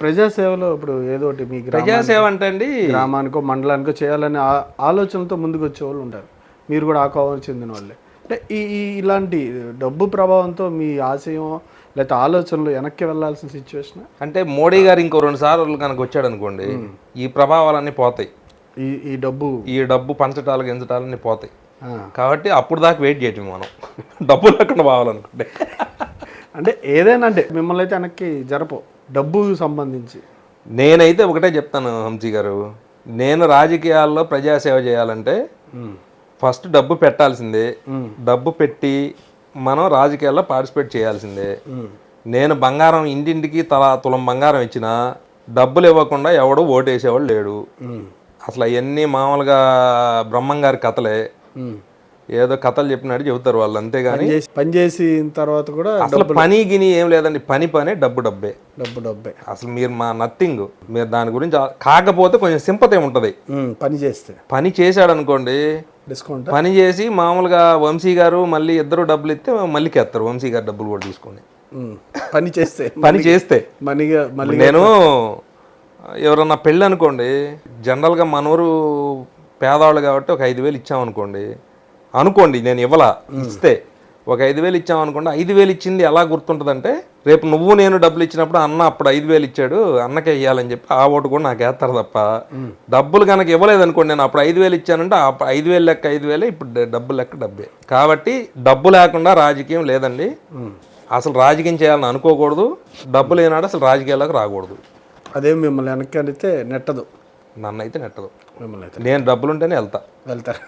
ప్రజాసేవలో ఇప్పుడు ఏదో ఒకటి మీ ప్రజాసేవ అంటే అండి గ్రామానికో మండలానికో చేయాలనే ఆలోచనతో ముందుకు వచ్చే వాళ్ళు ఉంటారు. మీరు కూడా ఆ కోవకు చెందిన వాళ్ళే. అంటే ఇలాంటి డబ్బు ప్రభావంతో మీ ఆశయం లేకపోతే ఆలోచనలు వెనక్కి వెళ్ళాల్సిన సిచ్యువేషన్. అంటే మోడీ గారు ఇంకో 2 సార్లు కనుక వచ్చాడు అనుకోండి, ఈ ప్రభావాలన్నీ పోతాయి. ఈ డబ్బు పంచటాలు గించటాలన్నీ పోతాయి. కాబట్టి అప్పుడు దాకా వెయిట్ చేయటం మనం డబ్బు లేకుండా పోవాలనుకుంటే. అంటే ఏదైనా అంటే మిమ్మల్ని అయితే వెనక్కి జరపవు డబ్బుకు సంబంధించి. నేనైతే ఒకటే చెప్తాను హంసీ గారు, నేను రాజకీయాల్లో ప్రజాసేవ చేయాలంటే ఫస్ట్ డబ్బు పెట్టాల్సిందే. డబ్బు పెట్టి మనం రాజకీయాల్లో పార్టిసిపేట్ చేయాల్సిందే. నేను బంగారం ఇంటింటికి తులం బంగారం ఇచ్చినా డబ్బులు ఇవ్వకుండా ఎవడో ఓటేసేవాడు లేడు. అసలు అవన్నీ మామూలుగా బ్రహ్మంగారి కథలే, ఏదో కథలు చెప్పినట్టు చెబుతారు వాళ్ళు, అంతేగాని పని చేసిన తర్వాత కూడా అసలు పని గిని ఏం లేదండి. పనే డబ్బే. అసలు మీరు మా నథింగ్. మీరు దాని గురించి కాకపోతే కొంచెం సింపతి ఉంటుంది. పని చేశాడు అనుకోండి, డిస్కౌంట్ పని చేసి మామూలుగా వంశీ గారు మళ్ళీ ఇద్దరు డబ్బులు ఇస్తే మళ్ళీ ఎత్తారు. వంశీ గారు డబ్బులు కూడా తీసుకొని పని చేస్తే నేను ఎవరన్నా పెళ్ళి అనుకోండి, జనరల్గా మనూరు పేదవాళ్ళు కాబట్టి ఒక 5,000 ఇచ్చామనుకోండి, నేను ఇవ్వలా, ఇస్తే ఒక 5,000 ఇచ్చామనుకోండి, 5,000 ఇచ్చింది ఎలా గుర్తుంటుందంటే, రేపు నువ్వు నేను డబ్బులు ఇచ్చినప్పుడు అన్న అప్పుడు 5,000 ఇచ్చాడు అన్నకే ఇవ్వాలని చెప్పి ఆ ఓటు కూడా నాకు వేస్తారు తప్ప, డబ్బులు కనుక ఇవ్వలేదు అనుకోండి, నేను అప్పుడు 5,000 ఇచ్చానంటే 5,000 లెక్క 5,000, ఇప్పుడు డబ్బులు లెక్క డబ్బే. కాబట్టి డబ్బు లేకుండా రాజకీయం లేదండి. అసలు రాజకీయం చేయాలని అనుకోకూడదు. డబ్బు లేనాడు అసలు రాజకీయాలకు రాకూడదు. అదే మిమ్మల్ని వెనక్కి అడిగితే నెట్టదు. నన్ను అయితే నెట్టదు. మిమ్మల్ని అయితే నేను డబ్బులుంటేనే వెళ్తారు.